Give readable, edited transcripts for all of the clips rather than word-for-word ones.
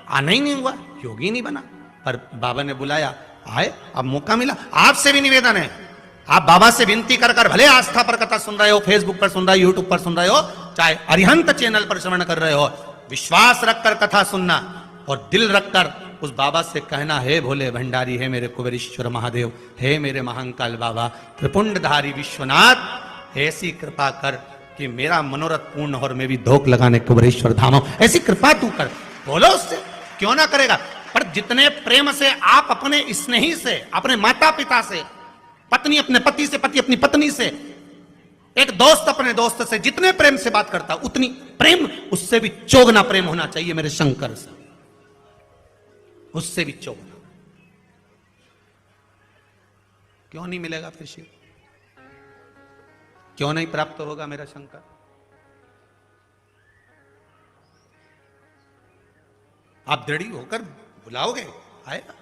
आना ही नहीं हुआ, योगी नहीं बना। पर बाबा ने बुलाया, आए, अब मौका मिला। आपसे भी निवेदन है, आप बाबा से विनती कर कर, भले आस्था पर कथा सुन रहे हो, फेसबुक पर सुन रहे हो, यूट्यूब पर सुन रहे हो, चाहे अरिहंत चैनल पर श्रवण कर रहे हो, विश्वास रखकर कथा सुनना और दिल रखकर उस बाबा से कहना, हे भोले भंडारी, हे मेरे कुबेरेश्वर महादेव, हे मेरे महाकाल बाबा, त्रिपुंडधारी विश्वनाथ, ऐसी कृपा कर कि मेरा मनोरथ पूर्ण हो और मैं भी धोख लगाने कुबेरेश्वर धाम हूं, ऐसी कृपा तू कर। बोलो उससे, क्यों ना करेगा। पर जितने प्रेम से आप अपने स्नेही से, अपने माता पिता से, पत्नी अपने पति से, पति अपनी पत्नी से, एक दोस्त अपने दोस्त से जितने प्रेम से बात करता, उतनी प्रेम उससे भी चौगुना प्रेम होना चाहिए मेरे शंकर से, उससे भी चौगुना। क्यों नहीं मिलेगा फिर शिव? क्यों नहीं प्राप्त होगा मेरा शंकर? आप दृढ़ होकर बुलाओगे, आएगा।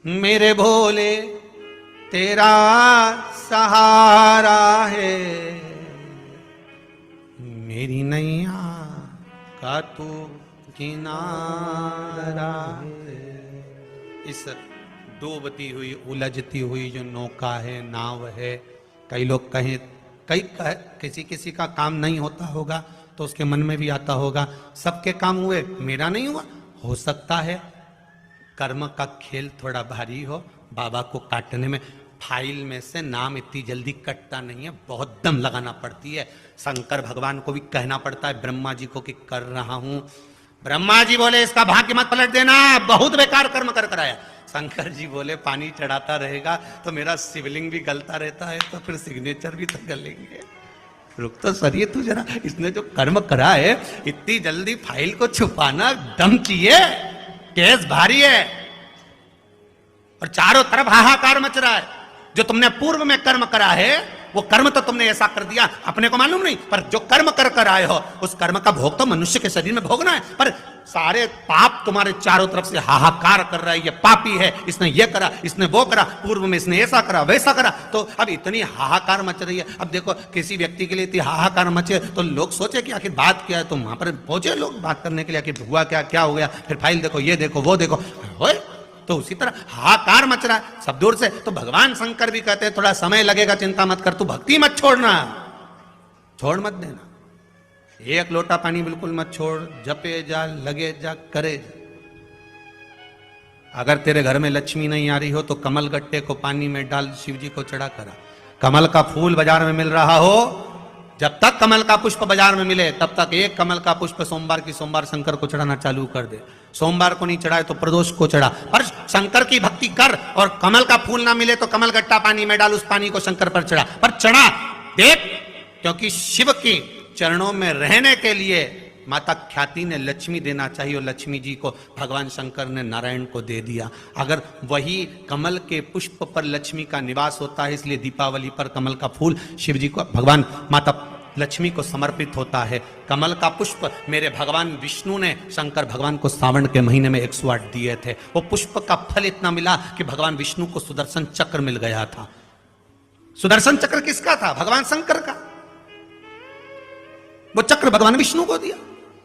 मेरे भोले तेरा सहारा है, मेरी नैया का तू किनारा है। इस डूबती हुई उलझती हुई जो नौका है, नाव है, कई लोग कहें, किसी का काम नहीं होता होगा तो उसके मन में भी आता होगा, सबके काम हुए, मेरा नहीं हुआ। हो सकता है कर्म का खेल थोड़ा भारी हो, बाबा को काटने में फाइल में से नाम इतनी जल्दी कटता नहीं है, बहुत दम लगाना पड़ती है। शंकर भगवान को भी कहना पड़ता है ब्रह्मा जी को कि कर रहा हूं। ब्रह्मा जी बोले इसका भाग्य मत पलट देना, बहुत बेकार कर्म कर कराया। शंकर जी बोले पानी चढ़ाता रहेगा तो मेरा शिवलिंग भी गलता रहता है, तो फिर सिग्नेचर भी तो गलेंगे। रुक तो सरिए तू जरा, इसने जो कर्म करा है इतनी जल्दी फाइल को छुपाना दम चाहिए, केस भारी है। और चारों तरफ हाहाकार मच रहा है। जो तुमने पूर्व में कर्म करा है वो कर्म तो तुमने ऐसा कर दिया, अपने को मालूम नहीं, पर जो कर्म कर कर आए हो उस कर्म का भोग तो मनुष्य के शरीर में भोगना है। पर सारे पाप तुम्हारे चारों तरफ से हाहाकार कर रहा है, ये पापी है, इसने ये करा, इसने वो करा, पूर्व में इसने ऐसा करा वैसा करा, तो अब इतनी हाहाकार मच रही है। अब देखो किसी व्यक्ति के लिए इतनी हाहाकार मचे तो लोग सोचे कि आखिर बात क्या है, तो वहां पर पहुंचे लोग बात करने के लिए, आखिर हुआ क्या, क्या हो गया, फिर फाइल देखो, ये देखो, वो देखो, होए तो उसी तरह हाहाकार मच रहा है सब दूर से। तो भगवान शंकर भी कहते हैं थोड़ा समय लगेगा, चिंता मत कर, तू भक्ति मत छोड़ना, छोड़ मत देना, एक लोटा पानी बिल्कुल मत छोड़, जपे जा, लगे जा, करे जा। अगर तेरे घर में लक्ष्मी नहीं आ रही हो तो कमल गट्टे को पानी में डाल, शिव जी को चढ़ा करा। कमल का फूल बाजार में मिल रहा हो, जब तक कमल का पुष्प बाजार में मिले तब तक एक कमल का पुष्प सोमवार की सोमवार शंकर को चढ़ाना चालू कर दे। सोमवार को नहीं चढ़ाए तो प्रदोष को चढ़ा, पर शंकर की भक्ति कर। और कमल का फूल ना मिले तो कमल गट्टा पानी में डाल, उस पानी को शंकर पर चढ़ा, पर चढ़ा देख, क्योंकि शिव के चरणों में रहने के लिए माता ख्याति ने लक्ष्मी देना चाहिए, और लक्ष्मी जी को भगवान शंकर ने नारायण को दे दिया। अगर वही कमल के पुष्प पर लक्ष्मी का निवास होता है, इसलिए दीपावली पर कमल का फूल शिव जी को, भगवान माता लक्ष्मी को समर्पित होता है। कमल का पुष्प मेरे भगवान विष्णु ने शंकर भगवान को सावन के महीने में 108 दिए थे। वो पुष्प का फल इतना मिला कि भगवान विष्णु को सुदर्शन चक्र मिल गया था। सुदर्शन चक्र किसका था? भगवान शंकर का। वो चक्र भगवान विष्णु को दिया।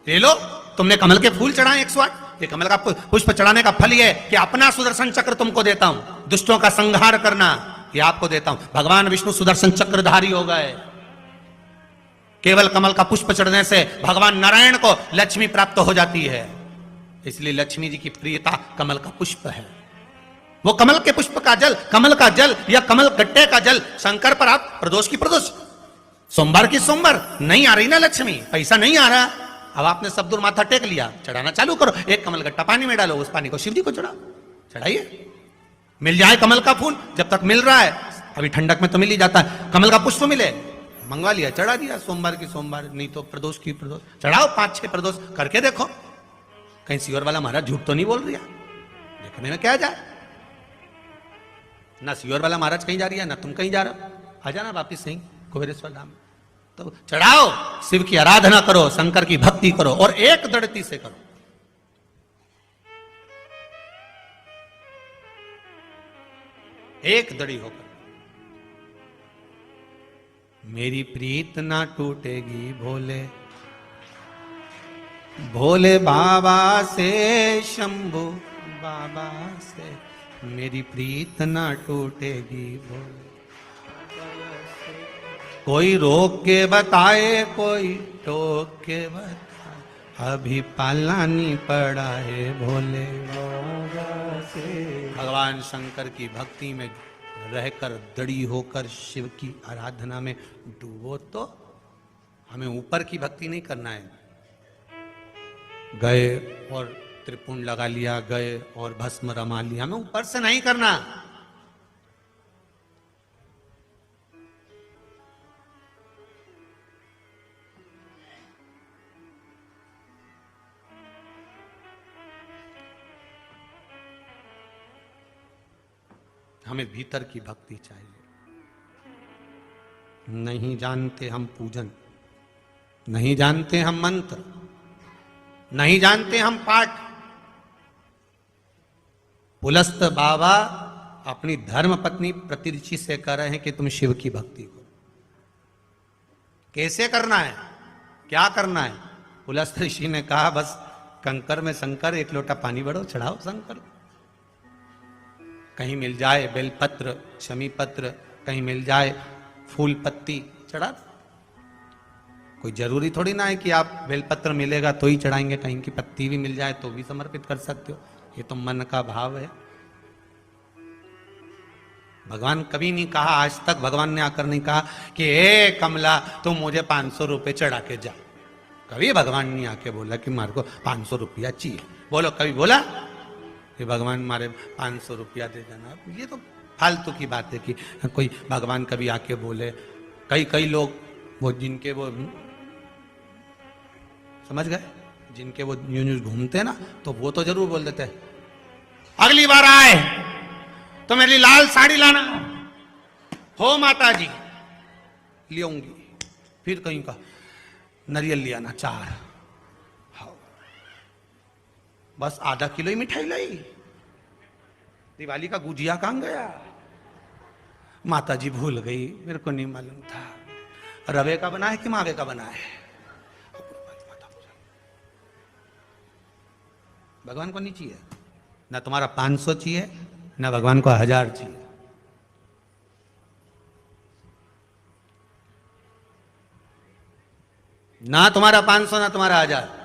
ले लो, तुमने कमल के फूल चढ़ाए 108, ये कमल का पुष्प चढ़ाने का फल ये कि अपना सुदर्शन चक्र तुमको देता हूं, दुष्टों का संहार करना ये आपको देता हूं। भगवान विष्णु सुदर्शन चक्रधारी हो गए। केवल कमल का पुष्प चढ़ने से भगवान नारायण को लक्ष्मी प्राप्त हो जाती है, इसलिए लक्ष्मी जी की प्रियता कमल का पुष्प है। वो कमल के पुष्प का जल, कमल का जल या कमल गट्टे का जल शंकर पर आप प्रदोष की प्रदोष, सोमवार की सोमवार, नहीं आ रही ना लक्ष्मी, पैसा नहीं आ रहा, अब आपने सब दूर माथा टेक लिया, चढ़ाना चालू करो। एक कमल गट्टा पानी में डालो, उस पानी को शिव जी को चढ़ाओ, चढ़ाइए, मिल जाए कमल का फूल। जब तक मिल रहा है, अभी ठंडक में तो मिल ही जाता है, कमल का पुष्प मिले, मंगवा लिया, चढ़ा दिया, सोमवार की सोमवार, नहीं तो प्रदोष की प्रदोष चढ़ाओ, 5-6 प्रदोष करके देखो, कहीं सीवर वाला महाराज झूठ तो नहीं बोल रहा, देखने में क्या जाए। ना सीवर वाला महाराज कहीं जा रही है, ना तुम कहीं जा रहे हो, आ जाना वापिस सही कुबेरेश्वर धाम। तो चढ़ाओ, शिव की आराधना करो, शंकर की भक्ति करो, और एक दृढ़ता से करो। एक दड़ी होकर। मेरी प्रीत ना टूटेगी भोले, भोले बाबा से, शंभू बाबा से मेरी प्रीत ना टूटेगी भोले। कोई रोक के बताए, कोई टोक के बताए, अभी पालानी पड़ा है भोले बाबा से। भगवान शंकर की भक्ति में रहकर दड़ी होकर शिव की आराधना में डूबो। तो हमें ऊपर की भक्ति नहीं करना है, गए और त्रिपुंड लगा लिया, गए और भस्म रमा लिया, हमें ऊपर से नहीं करना। हमें भीतर की भक्ति चाहिए। नहीं जानते हम पूजन, नहीं जानते हम मंत्र, नहीं जानते हम पाठ। पुलस्त बाबा अपनी धर्म पत्नी प्रतिऋषि से कह रहे हैं कि तुम शिव की भक्ति करो। कैसे करना है, क्या करना है? पुलस्त ऋषि ने कहा बस कंकर में शंकर, एक लोटा पानी भरो, चढ़ाओ शंकर। कहीं मिल जाए बेलपत्र, शमी पत्र, कहीं मिल जाए फूल पत्ती, चढ़ा। कोई जरूरी थोड़ी ना है कि आप बेलपत्र मिलेगा तो ही चढ़ाएंगे, कहीं की पत्ती भी मिल जाए तो भी समर्पित कर सकते हो। ये तो मन का भाव है। भगवान कभी नहीं कहा, आज तक भगवान ने आकर नहीं कहा कि हे कमला तुम मुझे 500 रुपए चढ़ा के जा। कभी भगवान नहीं आके बोला कि मारे को 500 रुपया चाहिए। बोलो कभी बोला कि भगवान मारे 500 रुपया दे देना? ये तो फालतू की बात है कि कोई भगवान कभी आके बोले। कई लोग वो जिनके वो समझ गए, जिनके वो न्यूज घूमते हैं ना, तो वो तो जरूर बोल देते हैं अगली बार आए तो मेरी लाल साड़ी लाना हो माता जी, ले आऊंगी। फिर कहीं का नारियल ले आना 4, हाँ बस आधा किलो ही मिठाई लाई। दिवाली का गुजिया कहां गया? माता जी भूल गई, मेरे को नहीं मालूम था। रवे का बना है कि मावे का बना है? भगवान को नहीं चाहिए ना, तुम्हारा 500 चाहिए ना भगवान को 1000 चाहिए। ना तुम्हारा 500 ना तुम्हारा 1000।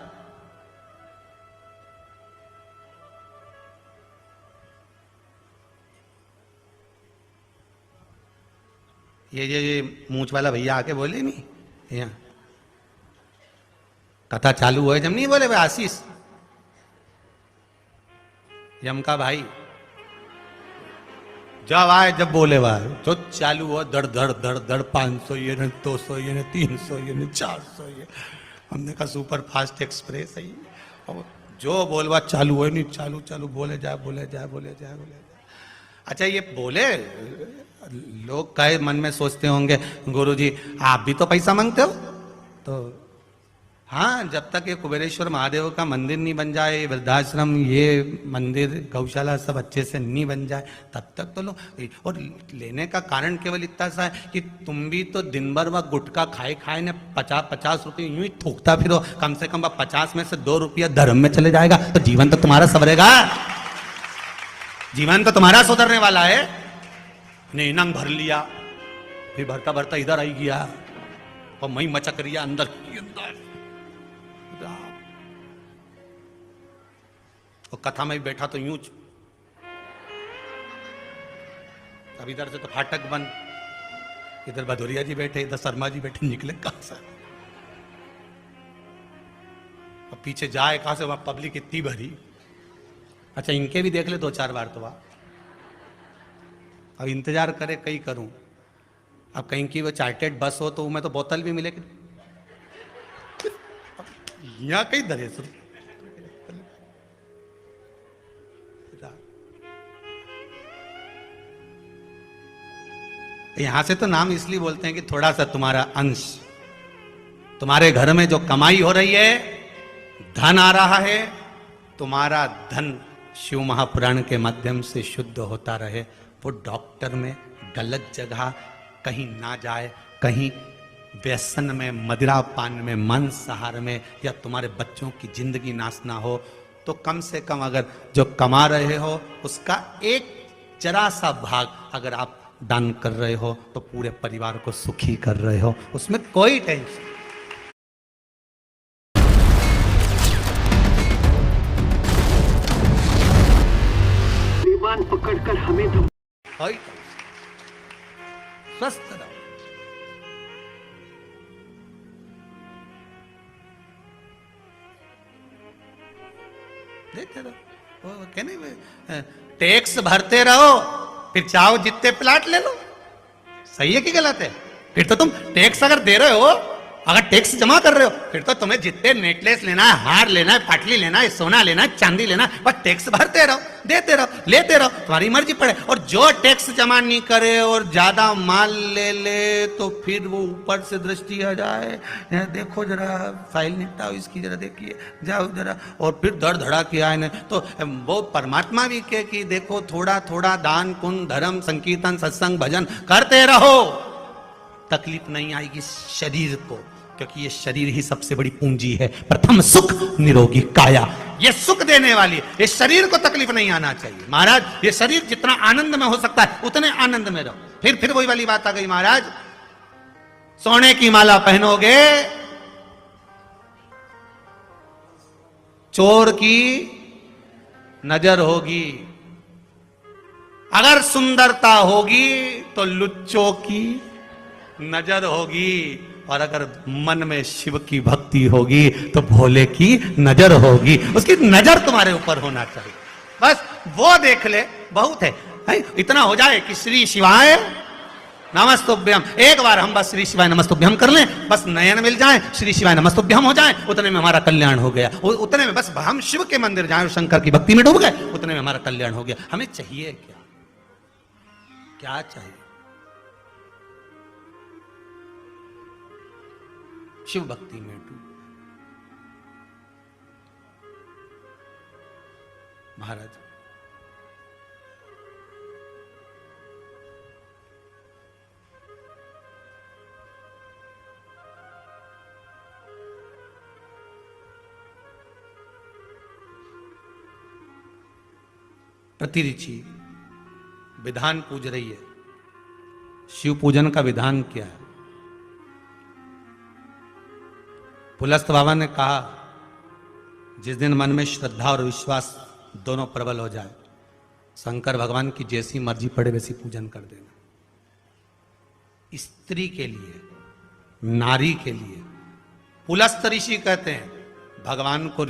ये मूंछ वाला भैया आके बोले नहीं, यहाँ कथा चालू हुआ जब नहीं बोले भाई आशीष यम का भाई जब आए, जब बोले वाह तो चालू हुआ धड़ धड़ धड़ धड़ 500 ये न 200 ये न 300 ये न 400 ये। हमने कहा सुपर फास्ट एक्सप्रेस है। और जो बोलवा चालू हुआ नहीं, चालू चालू बोले जाए बोले जाए बोले जाए बोले जाए। अच्छा ये बोले लोग कहे मन में सोचते होंगे गुरुजी आप भी तो पैसा मांगते हो। तो हाँ, जब तक ये कुबेरेश्वर महादेव का मंदिर नहीं बन जाए, ये वृद्धाश्रम, ये मंदिर, गौशाला सब अच्छे से नहीं बन जाए, तब तक तो लो। और लेने का कारण केवल इतना सा है कि तुम भी तो दिन भर वह गुटखा खाए खाए ने 50-50 रुपये यूं ही थूकता फिरो। कम से कम 50 में से 2 रुपया धर्म में चले जाएगा तो जीवन तो तुम्हारा संवरेगा, जीवन तो तुम्हारा सुधरने वाला है। ने इनाम भर लिया, फिर भरता भरता इधर आई गया और मई मचक रिया अंदर और कथा में भी बैठा तो यूं। अब इधर से तो फाटक बंद, इधर भदौरिया जी बैठे, इधर शर्मा जी बैठे, निकले कहां से? और पीछे जाए कहां से? वहां पब्लिक इतनी भरी। अच्छा इनके भी देख ले 2-4 बार तो वहां। अब इंतजार करे कहीं करूं। अब कहीं की वो चार्टेड बस हो तो मैं तो बोतल भी मिलेगी यहाँ कहीं दरे सुन। यहां से तो नाम इसलिए बोलते हैं कि थोड़ा सा तुम्हारा अंश, तुम्हारे घर में जो कमाई हो रही है, धन आ रहा है, तुम्हारा धन शिव महापुराण के माध्यम से शुद्ध होता रहे, वो डॉक्टर में गलत जगह कहीं ना जाए, कहीं व्यसन में, मदिरा पान में, मांसाहार में, या तुम्हारे बच्चों की जिंदगी नाश ना हो। तो कम से कम अगर जो कमा रहे हो उसका एक जरा सा भाग अगर आप दान कर रहे हो तो पूरे परिवार को सुखी कर रहे हो, उसमें कोई टेंशन। पकड़कर हमें स्वस्थ रहो। देखते रहो, वो कहने टैक्स भरते रहो, फिर चाहो जितने प्लाट ले लो। सही है कि गलत है? फिर तो तुम टैक्स अगर दे रहे हो, अगर टैक्स जमा कर रहे हो, फिर तो तुम्हें जितने नेकलेस लेना है, हार लेना है, पाटली लेना है, सोना लेना है, चांदी लेना है, बस टैक्स भरते रहो, देते रहो, लेते रहो, तुम्हारी मर्जी पड़े। और जो टैक्स जमा नहीं करे और ज्यादा माल ले ले तो फिर वो ऊपर से दृष्टि आ जाए, देखो जरा फाइल निपटाओ इसकी, जरा देखिए, जाओ जरा, और फिर धड़ धड़ा किया है। तो वो परमात्मा भी कहे कि देखो थोड़ा थोड़ा दान पुण्य धर्म संकीर्तन सत्संग भजन करते रहो, तकलीफ नहीं आएगी शरीर को, क्योंकि ये शरीर ही सबसे बड़ी पूंजी है। प्रथम सुख निरोगी काया, ये सुख देने वाली है, इस शरीर को तकलीफ नहीं आना चाहिए। महाराज ये शरीर जितना आनंद में हो सकता है उतने आनंद में रहो। फिर वही वाली बात आ गई महाराज, सोने की माला पहनोगे, चोर की नजर होगी, अगर सुंदरता होगी तो लुच्चों की नजर होगी, और अगर मन में शिव की भक्ति होगी तो भोले की नजर होगी। उसकी नजर तुम्हारे ऊपर होना चाहिए, बस वो देख ले, बहुत है इतना हो जाए कि श्री शिवाय नमस्तुभ्यम, एक बार हम बस श्री शिवाय नमस्तुभ्यम कर लें, बस नयन मिल जाए, श्री शिवाय नमस्तुभ्यम हो जाए, उतने में हमारा कल्याण हो गया। उतने में बस हम शिव के मंदिर जाए और शंकर की भक्ति में डूब गए, उतने में हमारा कल्याण हो गया। हमें चाहिए क्या? क्या चाहिए? शिव भक्ति में डूब। महाराज प्रतिऋषि विधान पूज रही है। शिव पूजन का विधान क्या है? पुलस्त बाबा ने कहा, जिस दिन मन में श्रद्धा और विश्वास दोनों प्रबल हो जाए, शंकर भगवान की जैसी मर्जी पड़े वैसी पूजन कर देना। स्त्री के लिए, नारी के लिए पुलस्त ऋषि कहते हैं भगवान को